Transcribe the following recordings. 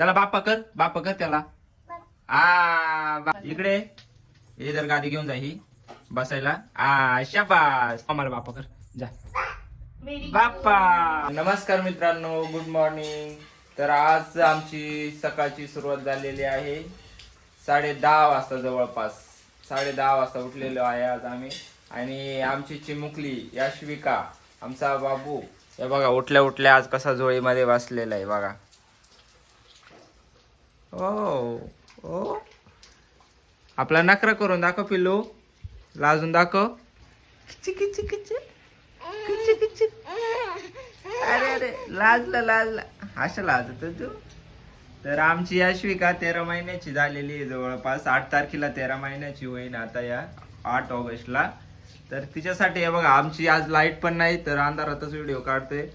त्याला बाप्पा कर त्याला. इकडे हे जर गादी घेऊन जा ही बसायला. शाबास आम्हाला बाप्पा कर जा. बाप्पा. नमस्कार मित्रांनो, गुड मॉर्निंग. तर आज आमची सकाळची सुरुवात झालेली आहे 10:30 वाजता, जवळपास 10:30 वाजता उठलेलो आहे आज आम्ही. आणि आमची चिमुकली याश्विका, आमचा बाबू, हे बघा उठल्या उठल्या आज कसा झोळीमध्ये बसलेला आहे बघा. ओ ओ आपला नखरा करून दाखव पिल्लू, लाजून दाखव. किची किची किची किची किची. अरे अरे लाजला असं लाजत तू. तर आमची याश्विका 13 महिन्याची झालेली आहे, जवळपास 8 तारखेला 13 महिन्याची होईल आता, या 8 ऑगस्टला. तर तिच्यासाठी हे बघा, आमची आज लाईट पण नाही, तर अंधारातच व्हिडिओ काढतोय.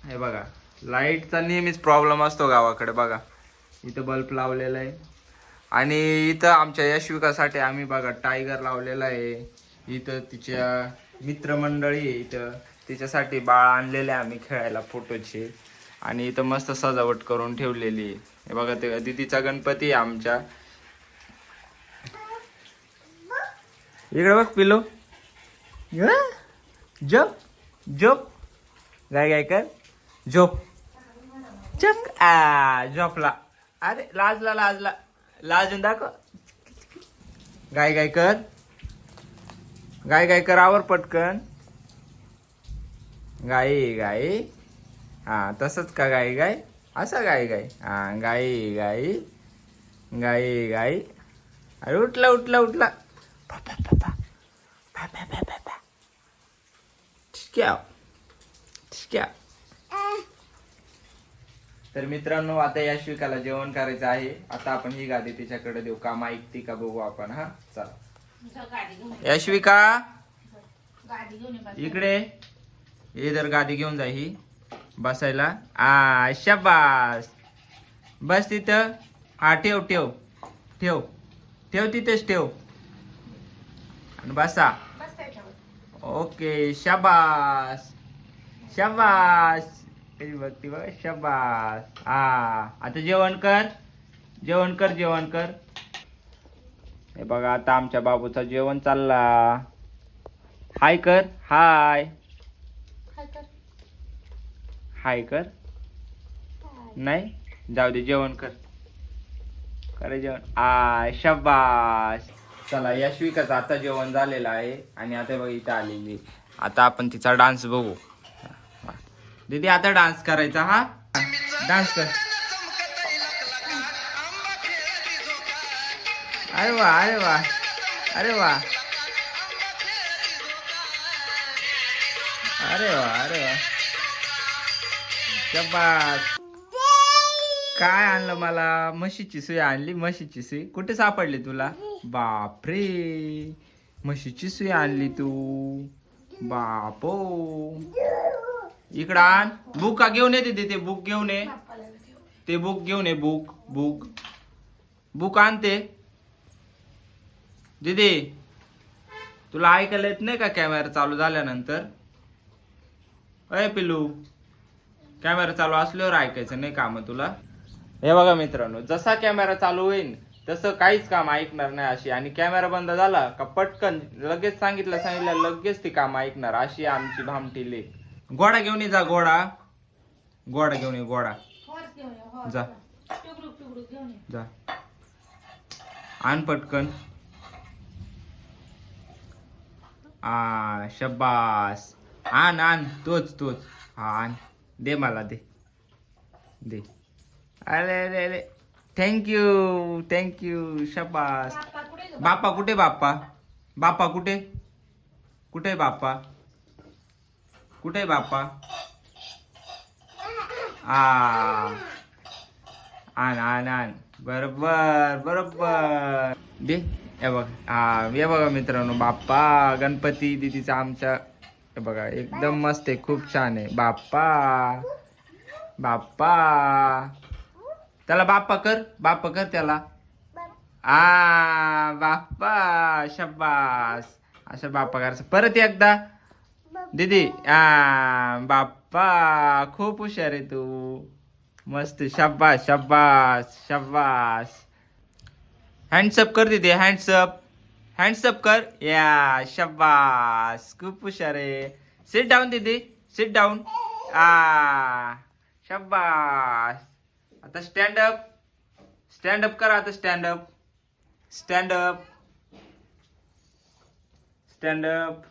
हे बघा, लाईटचा नेहमीच प्रॉब्लेम असतो गावाकडे. बघा इथं बल्ब लावलेला आहे. आणि इथं आमच्या यशविकासाठी आम्ही बघा टायगर लावलेला आहे. इथं तिच्या मित्रमंडळी आहे, इथं तिच्यासाठी बाळ आणलेले आम्ही खेळायला फोटोचे. आणि इथं मस्त सजावट करून ठेवलेली आहे. हे बघा, ते दीदीचा गणपती आहे आमच्या. इकडे बघ पिलो, झोप झोप, गाय गाय कर, झोप चक. झोपला. अरे लाजला लाजून दाखव. गाय गाय कर आवर पटकन. गाई गाई. तसंच का गाई गाय, असं गाई गाय. गाई गाई गाई गाई. अरे उठला. तर मित्रांनो, आता याश्विकाला जेवण करायचं आहे. आता आपण ही गादी तिच्याकडे देऊ, काम ऐकते का बघू आपण. चला याश्विका, इकडे हे जर गादी घेऊन जा ही बसायला. शाबास. बस तिथं. ठेव तिथेच ठेव आणि बसा. ओके, शाबास. बघती बघ, शाबास. आता जेवण कर. हे बघा, आता आमच्या बाबूचा जेवण चालला. हाय कर. हाय कर. नाही, जाऊ दे, जेवण कर जेवण. शाबास. चला, याश्विकाचं आता जेवण झालेलं आहे. आणि आता बघ इथं आलेली. आता आपण तिचा डान्स बघू. दीदी आता डान्स करायचा. डान्स कर. अरे वा. शाबास. काय आणलं मला? म्हशीची सुई आणली. म्हशीची सुई कुठे सापडली तुला? बापरे, म्हशीची सुई आणली तू. बापो, इकडं आण. बुक का घेऊन येते ते बुक घेऊन ये. बुक आणते. दीदी, तुला ऐकायला येत नाही का कॅमेरा चालू झाल्यानंतर? अय पिल्लू, कॅमेरा चालू असल्यावर ऐकायचं नाही का मग तुला? हे बघा मित्रांनो, जसा कॅमेरा चालू होईल तसं काहीच काम ऐकणार नाही अशी. आणि कॅमेरा बंद झाला का पटकन लगेच सांगितलं लगेच ती काम ऐकणार, अशी आमची भामटी लेक. घोडा घेऊन ये जा. घोडा घेऊन ये. जा आण पटकन. शब्बास. आण तोच. आण, दे मला, दे. अरे थँक्यू. शब्बास. बाप्पा कुठे? बाप्पा कुठे? बाप्पा आण. बरोबर दे. हे बघा मित्रांनो, बाप्पा गणपती दीदीचा आमच्या. हे बघा, एकदम मस्त आहे, खूप छान आहे. बाप्पा. त्याला बाप्पा कर त्याला. बाप्पा. शाबास. असं बाप्पा करायचं परत एकदा. दीदी. बाप्पा, खूप हुशार आहे तू. मस्त शाबास शाबास शाबास. हँड्सअप कर दीदी, हँड्सअप हँड्सअप कर. या शाबास, खूप हुशार आहे. सिट डाऊन दीदी, सिट डाऊन. शाबास. आता स्टँड अप, स्टँड अप कर. आता stand up, stand up, stand up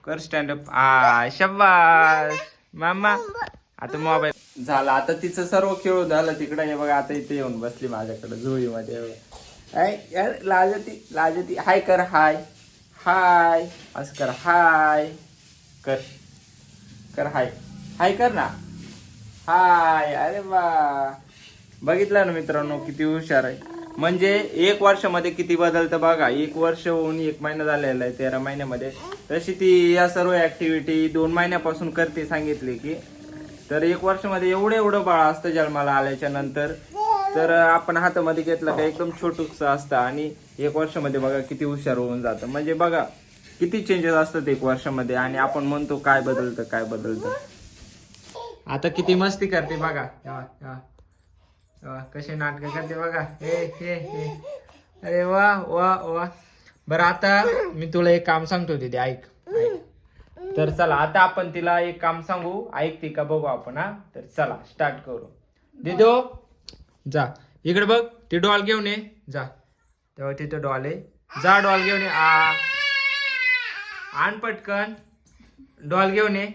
कर. Stand up. शाबास मामा. आता मोबाईल झाला. आता तिचं सर्व खेळून झालं तिकडे. हे बघा आता इथे येऊन बसली माझ्याकडे झोळीमध्ये. यार लाजती लाजती. हाय कर, हाय हाय असं कर. हाय कर, कर हाय, हाय कर ना. हाय. अरे वा, बघितलं ना मित्रांनो किती हुशार आहे. म्हणजे 1 वर्षामध्ये किती बदलतं बघा. 1 वर्ष होऊन 1 महिना झालेला आहे. 13 महिन्यामध्ये तशी ती या सर्व ऍक्टिव्हिटी 2 महिन्यापासून करते सांगितले की. तर 1 वर्षामध्ये एवढं बाळ असतं जन्माला आल्याच्या नंतर. तर आपण हातामध्ये घेतलं का एकदम छोटूस असतं आणि 1 वर्षामध्ये बघा किती हुशार होऊन जातं. म्हणजे बघा किती चेंजेस असतात 1 वर्षामध्ये. आणि आपण म्हणतो काय बदलतं काय बदलतं. आता किती मस्ती करते बघा. कसे नाटक करते बघा. हे हे हे. अरे वा वा वा. बरं आता मी तुला एक काम सांगतो दीदी, ऐक. तर चला आता आपण तिला एक काम सांगू, ऐकते का बघू आपण. तर चला स्टार्ट करू. दिदो जा इकडे बघ, ती डॉल घेऊन ये जा. तेव्हा तिथं डॉल आहे, जा डॉल घेऊन ये. आण पटकन डॉल घेऊन ये.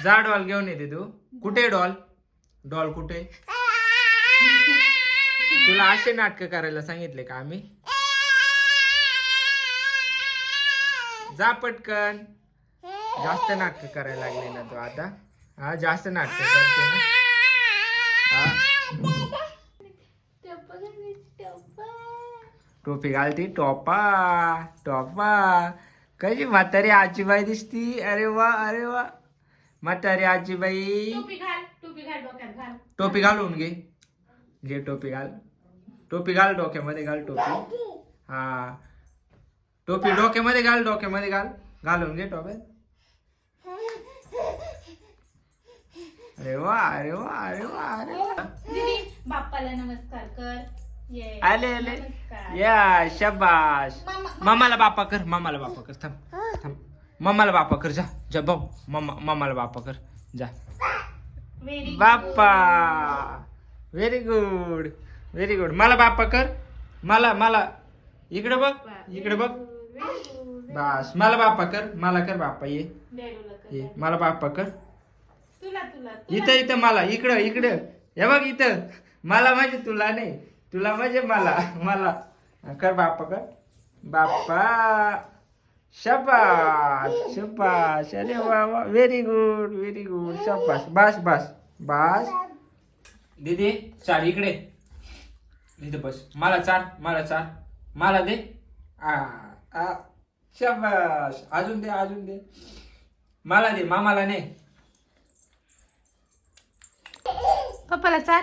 जा डॉल घेऊन ये दिदू. कुठे डॉल, डॉल कुठे. तुला असे नाटक करायला सांगितले का आम्ही. जा पटकन. जास्त नाटक करायला लागले ना तू आता. जास्त नाटक करते ना. टोपी घालती. टोपा टोपा. कशी म्हातारी आजीबाई दिसती. अरे वा अरे वा. म्हातारी आजीबाई. टोपी घालून घे. घे टोपी घाल. टोपी घाल डोक्यामध्ये घाल टोपी. टोपी डोक्यामध्ये घाल. डोक्यामध्ये घाल. घालून घे टोपी. अरे वा अरे वा अरे वा अरे वा. बाप्पाला नमस्कार कर. आले आले. या शाबास. मामाला बाप्पा कर. मामाला बाप्पा कर. थांब थांब. मम्माला बाप्पा कर. जा जा भाऊ. मम्माला बाप्पा कर जा. Bappa. Very good very good. मला बाप्पा कर. मला इकडे बघ, इकडे बघ. बस मला बाप्पा कर. मला कर बाप्पा. ये मला बाप्पा कर. इथं मला इकडं हे बघ इथं. मला म्हणजे तुला नाही, तुला म्हणजे मला कर बाप्पा कर. बाप्पा. शाबास शाबास. अरे वा वा. Very good very good. शाबास. बस बस बस. दीदी चाल इकडे. इथं बस. मला चार मला दे. शाबास. अजून दे. मला दे. मामाला नाही. पप्पाला चार.